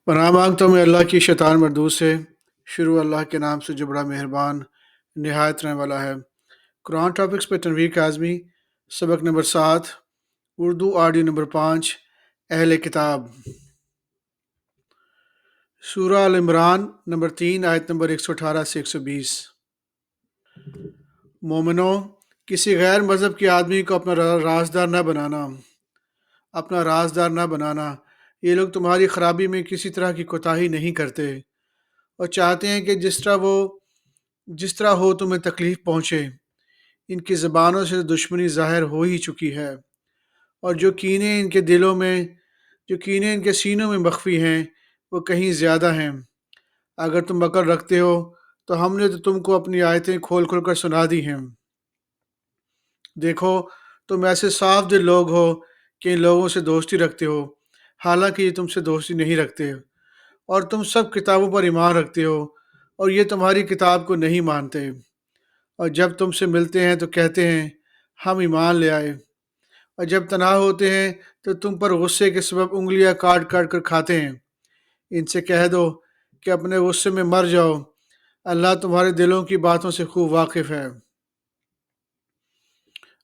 پناہ مانگتا ہوں میں اللہ کی شیطان مردود سے۔ شروع اللہ کے نام سے جو بڑا مہربان نہایت رحم والا ہے۔ قرآن ٹاپکس پہ تنویر کاظمی، سبق نمبر 7، اردو آڈیو نمبر 5، اہل کتاب۔ سورہ ال عمران نمبر 3، آیت نمبر 118 سے 120۔ مومنو، کسی غیر مذہب کے آدمی کو اپنا رازدار نہ بنانا، یہ لوگ تمہاری خرابی میں کسی طرح کی کوتاہی نہیں کرتے اور چاہتے ہیں کہ جس طرح ہو تمہیں تکلیف پہنچے۔ ان کی زبانوں سے دشمنی ظاہر ہو ہی چکی ہے، اور جو کینے ان کے سینوں میں مخفی ہیں وہ کہیں زیادہ ہیں۔ اگر تم عقل رکھتے ہو تو ہم نے تو تم کو اپنی آیتیں کھول کھول کر سنا دی ہیں۔ دیکھو، تم ایسے صاف دل لوگ ہو کہ ان لوگوں سے دوستی رکھتے ہو، حالانکہ یہ تم سے دوستی نہیں رکھتے، اور تم سب کتابوں پر ایمان رکھتے ہو اور یہ تمہاری کتاب کو نہیں مانتے، اور جب تم سے ملتے ہیں تو کہتے ہیں ہم ایمان لے آئے، اور جب تنہا ہوتے ہیں تو تم پر غصے کے سبب انگلیاں کاٹ کاٹ کر کھاتے ہیں۔ ان سے کہہ دو کہ اپنے غصے میں مر جاؤ، اللہ تمہارے دلوں کی باتوں سے خوب واقف ہے۔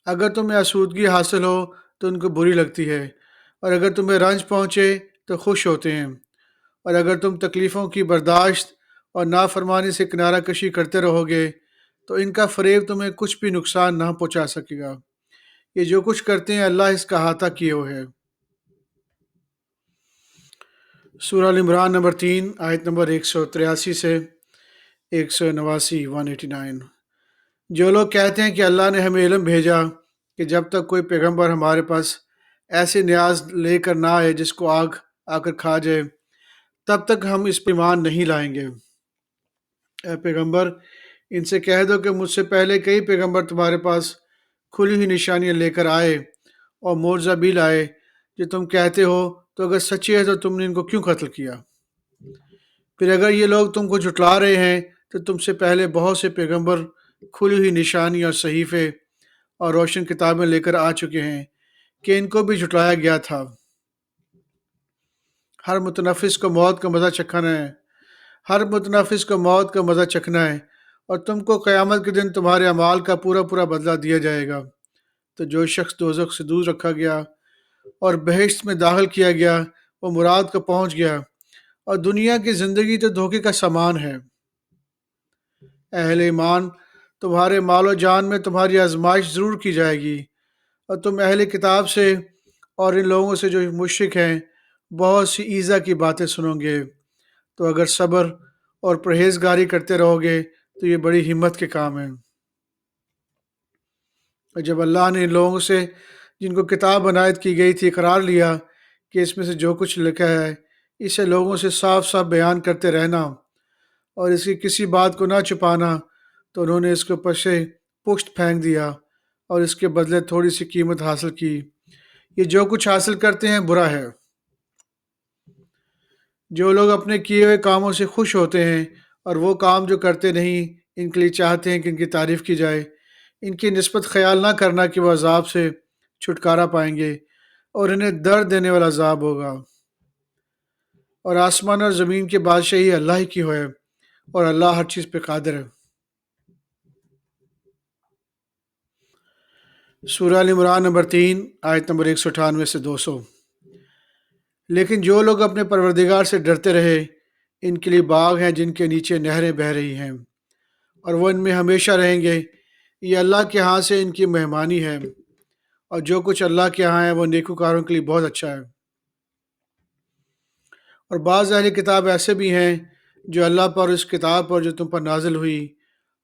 اگر تمہیں آسودگی حاصل ہو تو ان کو بری لگتی ہے، اور اگر تمہیں رنج پہنچے تو خوش ہوتے ہیں، اور اگر تم تکلیفوں کی برداشت اور نافرمانی سے کنارہ کشی کرتے رہو گے تو ان کا فریب تمہیں کچھ بھی نقصان نہ پہنچا سکے گا۔ یہ جو کچھ کرتے ہیں اللہ اس کا احاطہ کیے ہوئے ہے۔ سورہ ال عمران نمبر 3، آیت نمبر 183 سے 189، 189۔ جو لوگ کہتے ہیں کہ اللہ نے ہمیں علم بھیجا کہ جب تک کوئی پیغمبر ہمارے پاس ایسے نیاز لے کر نہ آئے جس کو آگ آ کر کھا جائے، تب تک ہم اس پر ایمان نہیں لائیں گے۔ اے پیغمبر، ان سے کہہ دو کہ مجھ سے پہلے کئی پیغمبر تمہارے پاس کھلی ہوئی نشانیاں لے کر آئے اور معجزہ بھی لائے، جو تم کہتے ہو تو اگر سچی ہے تو تم نے ان کو کیوں قتل کیا؟ پھر اگر یہ لوگ تم کو جھٹلا رہے ہیں تو تم سے پہلے بہت سے پیغمبر کھلی ہوئی نشانی اور صحیفے اور روشن کتابیں لے کر آ چکے ہیں کہ ان کو بھی جھٹلایا گیا تھا۔ ہر متنفس کو موت کا مزہ چکھنا ہے، اور تم کو قیامت کے دن تمہارے اعمال کا پورا پورا بدلہ دیا جائے گا۔ تو جو شخص دوزخ سے دور رکھا گیا اور بہشت میں داخل کیا گیا وہ مراد کو پہنچ گیا، اور دنیا کی زندگی تو دھوکے کا سامان ہے۔ اہل ایمان، تمہارے مال و جان میں تمہاری آزمائش ضرور کی جائے گی، اور تم اہل کتاب سے اور ان لوگوں سے جو مشرک ہیں بہت سی ایذا کی باتیں سنو گے، تو اگر صبر اور پرہیزگاری کرتے رہو گے تو یہ بڑی ہمت کے کام ہیں۔ اور جب اللہ نے ان لوگوں سے جن کو کتاب عنایت کی گئی تھی اقرار لیا کہ اس میں سے جو کچھ لکھا ہے اسے لوگوں سے صاف صاف بیان کرتے رہنا اور اس کی کسی بات کو نہ چھپانا، تو انہوں نے اس کے اوپر سے پشت پھینک دیا اور اس کے بدلے تھوڑی سی قیمت حاصل کی۔ یہ جو کچھ حاصل کرتے ہیں برا ہے۔ جو لوگ اپنے کیے ہوئے کاموں سے خوش ہوتے ہیں اور وہ کام جو کرتے نہیں ان کے لیے چاہتے ہیں کہ ان کی تعریف کی جائے، ان کی نسبت خیال نہ کرنا کہ وہ عذاب سے چھٹکارا پائیں گے اور انہیں درد دینے والا عذاب ہوگا۔ اور آسمان اور زمین کی بادشاہی اللہ ہی کی ہے، اور اللہ ہر چیز پہ قادر ہے۔ سورہ ال عمران نمبر 3، آیت نمبر 198 سے 200۔ لیکن جو لوگ اپنے پروردگار سے ڈرتے رہے ان کے لیے باغ ہیں جن کے نیچے نہریں بہہ رہی ہیں، اور وہ ان میں ہمیشہ رہیں گے۔ یہ اللہ کے ہاں سے ان کی مہمانی ہے، اور جو کچھ اللہ کے ہاں ہے وہ نیکوکاروں کے لیے بہت اچھا ہے۔ اور بعض اہل کتاب ایسے بھی ہیں جو اللہ پر اور اس کتاب پر جو تم پر نازل ہوئی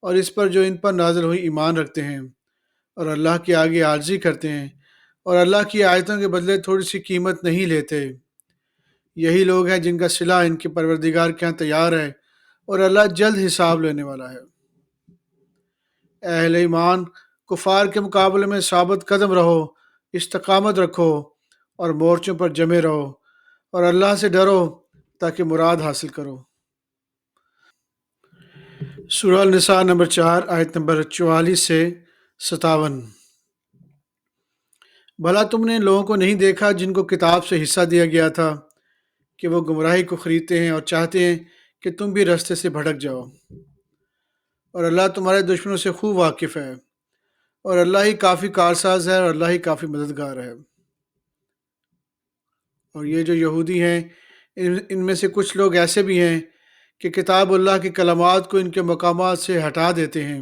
اور اس پر جو ان پر نازل ہوئی ایمان رکھتے ہیں، اور اللہ کے آگے عاجزی کرتے ہیں اور اللہ کی آیتوں کے بدلے تھوڑی سی قیمت نہیں لیتے۔ یہی لوگ ہیں جن کا صلہ ان کے پروردگار کے ہاں تیار ہے، اور اللہ جلد حساب لینے والا ہے۔ اہل ایمان، کفار کے مقابلے میں ثابت قدم رہو، استقامت رکھو اور مورچوں پر جمے رہو، اور اللہ سے ڈرو تاکہ مراد حاصل کرو۔ سورہ النساء نمبر 4، آیت نمبر 44 سے 57۔ بھلا تم نے ان لوگوں کو نہیں دیکھا جن کو کتاب سے حصہ دیا گیا تھا کہ وہ گمراہی کو خریدتے ہیں اور چاہتے ہیں کہ تم بھی رستے سے بھٹک جاؤ، اور اللہ تمہارے دشمنوں سے خوب واقف ہے، اور اللہ ہی کافی کارساز ہے، اور اللہ ہی کافی مددگار ہے۔ اور یہ جو یہودی ہیں، ان میں سے کچھ لوگ ایسے بھی ہیں کہ کتاب اللہ کی کلمات کو ان کے مقامات سے ہٹا دیتے ہیں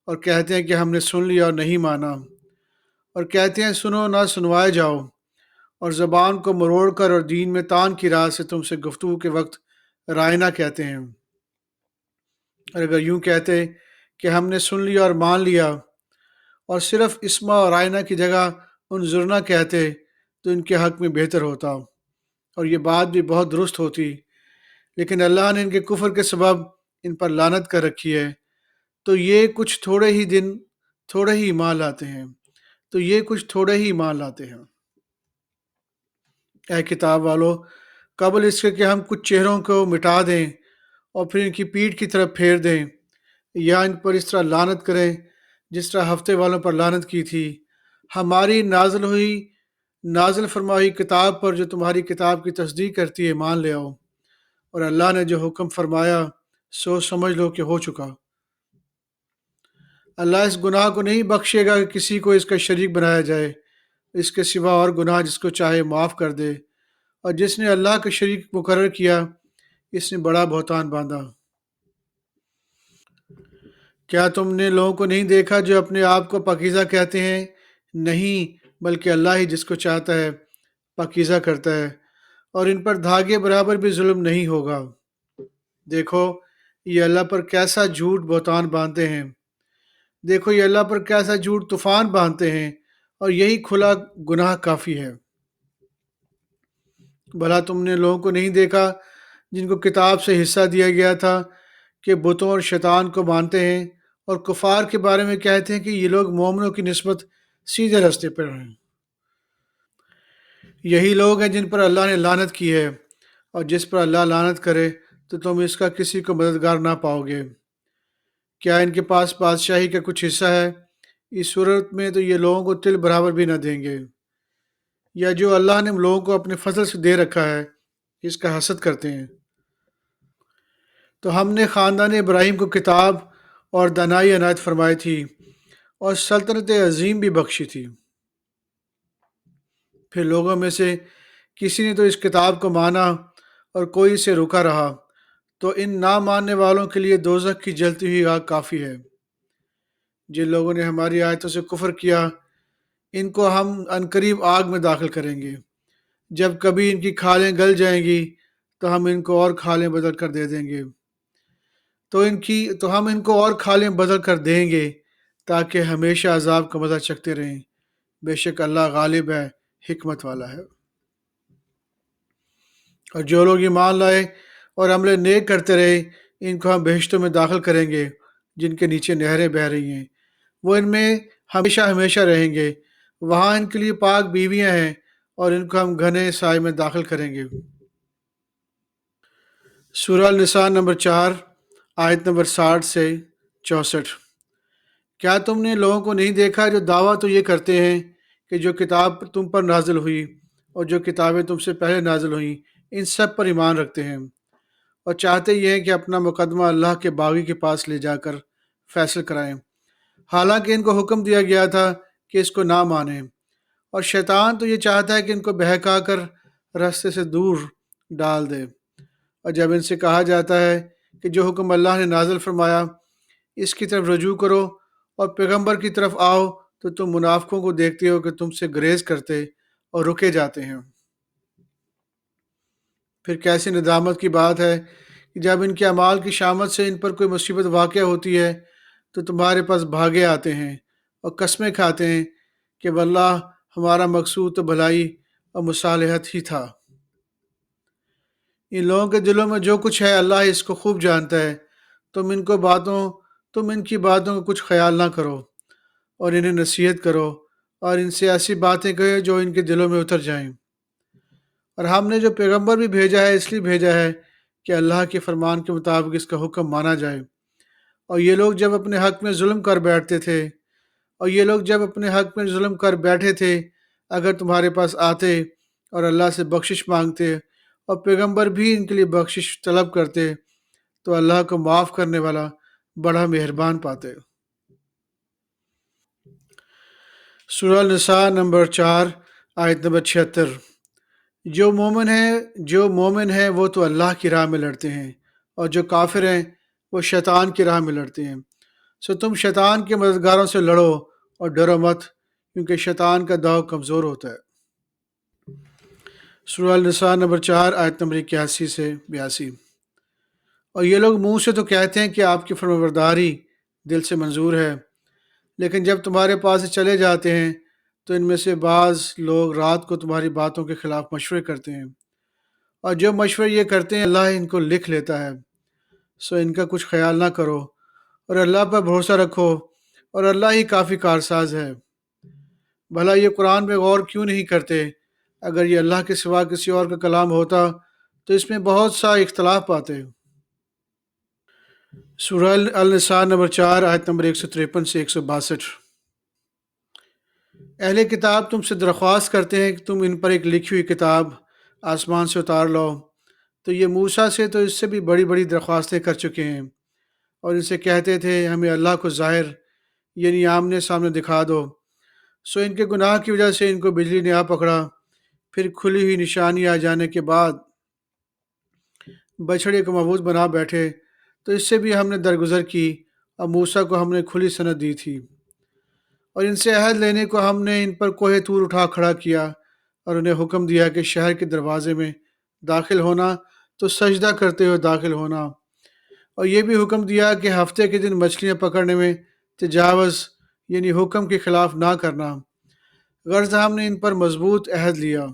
اور کہتے ہیں کہ ہم نے سن لیا اور نہیں مانا، اور کہتے ہیں سنو نہ سنوائے جاؤ، اور زبان کو مروڑ کر اور دین میں تان کی راہ سے تم سے گفتگو کے وقت رائنا کہتے ہیں۔ اور اگر یوں کہتے کہ ہم نے سن لیا اور مان لیا، اور صرف اسما اور رائنا کی جگہ انظرنا کہتے، تو ان کے حق میں بہتر ہوتا اور یہ بات بھی بہت درست ہوتی، لیکن اللہ نے ان کے کفر کے سبب ان پر لعنت کر رکھی ہے، تو یہ کچھ تھوڑے ہی ایمان لاتے ہیں، اے کتاب والو، قبل اس کے کہ ہم کچھ چہروں کو مٹا دیں اور پھر ان کی پیٹھ کی طرف پھیر دیں، یا ان پر اس طرح لعنت کریں جس طرح ہفتے والوں پر لعنت کی تھی، ہماری نازل فرمائی کتاب پر جو تمہاری کتاب کی تصدیق کرتی ہے مان لے آؤ، اور اللہ نے جو حکم فرمایا سو سمجھ لو کہ ہو چکا۔ اللہ اس گناہ کو نہیں بخشے گا کہ کسی کو اس کا شریک بنایا جائے، اس کے سوا اور گناہ جس کو چاہے معاف کر دے، اور جس نے اللہ کا شریک مقرر کیا اس نے بڑا بہتان باندھا۔ کیا تم نے لوگوں کو نہیں دیکھا جو اپنے آپ کو پاکیزہ کہتے ہیں؟ نہیں، بلکہ اللہ ہی جس کو چاہتا ہے پاکیزہ کرتا ہے، اور ان پر دھاگے برابر بھی ظلم نہیں ہوگا۔ دیکھو یہ اللہ پر کیسا جھوٹ بہتان باندھتے ہیں، دیکھو یہ اللہ پر کیسا جھوٹ طوفان باندھتے ہیں، اور یہی کھلا گناہ کافی ہے۔ بھلا تم نے لوگوں کو نہیں دیکھا جن کو کتاب سے حصہ دیا گیا تھا کہ بتوں اور شیطان کو مانتے ہیں، اور کفار کے بارے میں کہتے ہیں کہ یہ لوگ مومنوں کی نسبت سیدھے راستے پر ہیں۔ یہی لوگ ہیں جن پر اللہ نے لعنت کی ہے، اور جس پر اللہ لعنت کرے تو تم اس کا کسی کو مددگار نہ پاؤ گے۔ کیا ان کے پاس بادشاہی کا کچھ حصہ ہے؟ اس صورت میں تو یہ لوگوں کو تل برابر بھی نہ دیں گے۔ یا جو اللہ نے لوگوں کو اپنے فضل سے دے رکھا ہے اس کا حسد کرتے ہیں۔ تو ہم نے خاندان ابراہیم کو کتاب اور دانائی عنایت فرمائی تھی، اور سلطنت عظیم بھی بخشی تھی۔ پھر لوگوں میں سے کسی نے تو اس کتاب کو مانا اور کوئی اسے روکا رہا، تو ان نہ ماننے والوں کے لیے دوزخ کی جلتی ہوئی آگ کافی ہے۔ جن لوگوں نے ہماری آیتوں سے کفر کیا ان کو ہم عنقریب آگ میں داخل کریں گے، جب کبھی ان کی کھالیں گل جائیں گی تو ہم ان کو اور کھالیں بدل کر دے دیں گے، تو ہم ان کو اور کھالیں بدل کر دیں گے تاکہ ہمیشہ عذاب کا مزہ چکھتے رہیں۔ بے شک اللہ غالب ہے، حکمت والا ہے۔ اور جو لوگ ایمان لائے اور عمل نیک کرتے رہے ان کو ہم بہشتوں میں داخل کریں گے جن کے نیچے نہریں بہہ رہی ہیں، وہ ان میں ہمیشہ ہمیشہ رہیں گے، وہاں ان کے لیے پاک بیویاں ہیں، اور ان کو ہم گھنے سائے میں داخل کریں گے۔ سورہ النساء نمبر 4 آیت نمبر 60 سے 64۔ کیا تم نے لوگوں کو نہیں دیکھا جو دعویٰ تو یہ کرتے ہیں کہ جو کتاب تم پر نازل ہوئی اور جو کتابیں تم سے پہلے نازل ہوئیں ان سب پر ایمان رکھتے ہیں، اور چاہتے یہ ہیں کہ اپنا مقدمہ اللہ کے باغی کے پاس لے جا کر فیصل کرائیں، حالانکہ ان کو حکم دیا گیا تھا کہ اس کو نہ مانیں، اور شیطان تو یہ چاہتا ہے کہ ان کو بہکا کر راستے سے دور ڈال دے۔ اور جب ان سے کہا جاتا ہے کہ جو حکم اللہ نے نازل فرمایا اس کی طرف رجوع کرو اور پیغمبر کی طرف آؤ، تو تم منافقوں کو دیکھتے ہو کہ تم سے گریز کرتے اور رکے جاتے ہیں۔ پھر کیسی ندامت کی بات ہے کہ جب ان کے اعمال کی شامت سے ان پر کوئی مصیبت واقع ہوتی ہے تو تمہارے پاس بھاگے آتے ہیں اور قسمیں کھاتے ہیں کہ واللہ ہمارا مقصود تو بھلائی اور مصالحت ہی تھا۔ ان لوگوں کے دلوں میں جو کچھ ہے اللہ اس کو خوب جانتا ہے، تم ان کی باتوں کا کچھ خیال نہ کرو اور انہیں نصیحت کرو، اور ان سے ایسی باتیں کہو جو ان کے دلوں میں اتر جائیں۔ اور ہم نے جو پیغمبر بھی بھیجا ہے اس لیے بھیجا ہے کہ اللہ کے فرمان کے مطابق اس کا حکم مانا جائے، اور یہ لوگ جب اپنے حق میں ظلم کر بیٹھتے تھے اگر تمہارے پاس آتے اور اللہ سے بخشش مانگتے اور پیغمبر بھی ان کے لیے بخشش طلب کرتے تو اللہ کو معاف کرنے والا بڑا مہربان پاتے۔ سورہ النساء نمبر 4 آیت نمبر 76۔ جو مومن ہے وہ تو اللہ کی راہ میں لڑتے ہیں، اور جو کافر ہیں وہ شیطان کی راہ میں لڑتے ہیں، سو تم شیطان کے مددگاروں سے لڑو اور ڈرو مت، کیونکہ شیطان کا داؤ کمزور ہوتا ہے۔ سورہ النساء نمبر 4 آیت نمبر 81 سے 82۔ اور یہ لوگ منہ سے تو کہتے ہیں کہ آپ کی فرمانبرداری دل سے منظور ہے، لیکن جب تمہارے پاس سے چلے جاتے ہیں تو ان میں سے بعض لوگ رات کو تمہاری باتوں کے خلاف مشورے کرتے ہیں، اور جو مشورے یہ کرتے ہیں اللہ ان کو لکھ لیتا ہے، سو ان کا کچھ خیال نہ کرو اور اللہ پر بھروسہ رکھو، اور اللہ ہی کافی کارساز ہے۔ بھلا یہ قرآن پہ غور کیوں نہیں کرتے؟ اگر یہ اللہ کے سوا کسی اور کا کلام ہوتا تو اس میں بہت سا اختلاف پاتے۔ سورہ النساء نمبر 4 آیت نمبر 153 سے 162۔ اہل کتاب تم سے درخواست کرتے ہیں کہ تم ان پر ایک لکھی ہوئی کتاب آسمان سے اتار لو، تو یہ موسیٰ سے تو اس سے بھی بڑی بڑی درخواستیں کر چکے ہیں، اور ان سے کہتے تھے ہمیں اللہ کو ظاہر یعنی آمنے سامنے دکھا دو، سو ان کے گناہ کی وجہ سے ان کو بجلی نے آ پکڑا، پھر کھلی ہوئی نشانی آ جانے کے بعد بچھڑے کو معبود بنا بیٹھے، تو اس سے بھی ہم نے درگزر کی، اور موسیٰ کو ہم نے کھلی سند دی تھی، اور ان سے عہد لینے کو ہم نے ان پر کوہ طور اٹھا کھڑا کیا، اور انہیں حکم دیا کہ شہر کے دروازے میں داخل ہونا تو سجدہ کرتے ہوئے داخل ہونا، اور یہ بھی حکم دیا کہ ہفتے کے دن مچھلیاں پکڑنے میں تجاوز یعنی حکم کے خلاف نہ کرنا، غرض ہم نے ان پر مضبوط عہد لیا،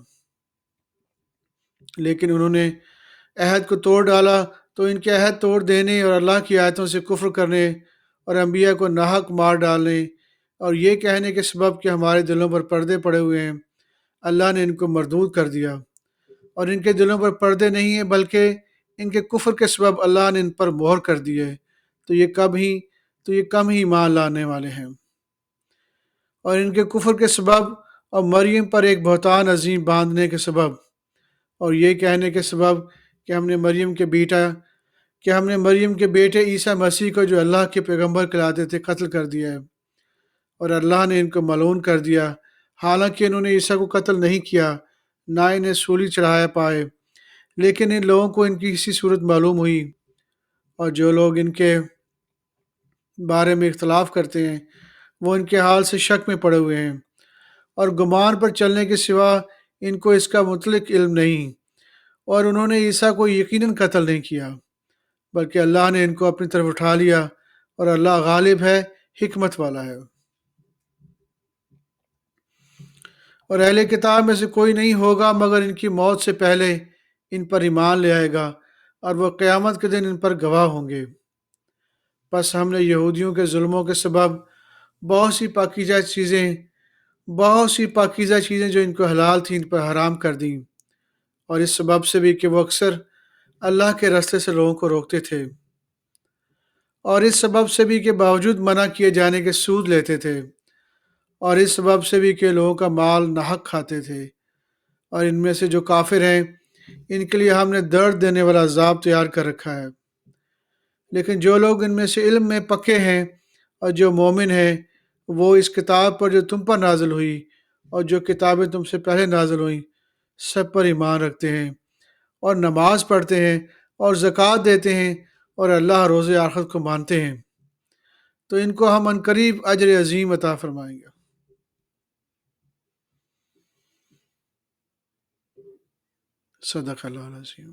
لیکن انہوں نے عہد کو توڑ ڈالا، تو ان کے عہد توڑ دینے اور اللہ کی آیتوں سے کفر کرنے اور انبیاء کو ناحق مار ڈالنے اور یہ کہنے کے سبب کہ ہمارے دلوں پر پردے پڑے ہوئے ہیں، اللہ نے ان کو مردود کر دیا، اور ان کے دلوں پر پردے نہیں ہیں بلکہ ان کے کفر کے سبب اللہ نے ان پر مہر کر دی ہے، تو یہ کم ہی ایمان لانے والے ہیں۔ اور ان کے کفر کے سبب اور مریم پر ایک بہتان عظیم باندھنے کے سبب اور یہ کہنے کے سبب کہ ہم نے مریم کے بیٹے عیسیٰ مسیح کو جو اللہ کے پیغمبر کہلاتے تھے قتل کر دیا ہے، اور اللہ نے ان کو ملعون کر دیا، حالانکہ انہوں نے عیسیٰ کو قتل نہیں کیا، نہ انہیں سولی چڑھایا پائے، لیکن ان لوگوں کو ان کی اسی صورت معلوم ہوئی، اور جو لوگ ان کے بارے میں اختلاف کرتے ہیں وہ ان کے حال سے شک میں پڑے ہوئے ہیں، اور گمان پر چلنے کے سوا ان کو اس کا مطلق علم نہیں، اور انہوں نے عیسیٰ کو یقیناً قتل نہیں کیا بلکہ اللہ نے ان کو اپنی طرف اٹھا لیا، اور اللہ غالب ہے، حکمت والا ہے۔ اور اہل کتاب میں سے کوئی نہیں ہوگا مگر ان کی موت سے پہلے ان پر ایمان لے آئے گا، اور وہ قیامت کے دن ان پر گواہ ہوں گے۔ پس ہم نے یہودیوں کے ظلموں کے سبب بہت سی پاکیزہ چیزیں بہت سی پاکیزہ چیزیں جو ان کو حلال تھیں ان پر حرام کر دیں، اور اس سبب سے بھی کہ وہ اکثر اللہ کے راستے سے لوگوں کو روکتے تھے، اور اس سبب سے بھی کہ باوجود منع کیے جانے کے سود لیتے تھے، اور اس سبب سے بھی کہ لوگوں کا مال ناحق کھاتے تھے، اور ان میں سے جو کافر ہیں ان کے لیے ہم نے درد دینے والا عذاب تیار کر رکھا ہے، لیکن جو لوگ ان میں سے علم میں پکے ہیں اور جو مومن ہیں وہ اس کتاب پر جو تم پر نازل ہوئی اور جو کتابیں تم سے پہلے نازل ہوئیں سب پر ایمان رکھتے ہیں، اور نماز پڑھتے ہیں اور زکوٰۃ دیتے ہیں، اور اللہ روز آخرت کو مانتے ہیں، تو ان کو ہم عنقریب اجر عظیم عطا فرمائیں گے۔ صدق اللہ العظیم۔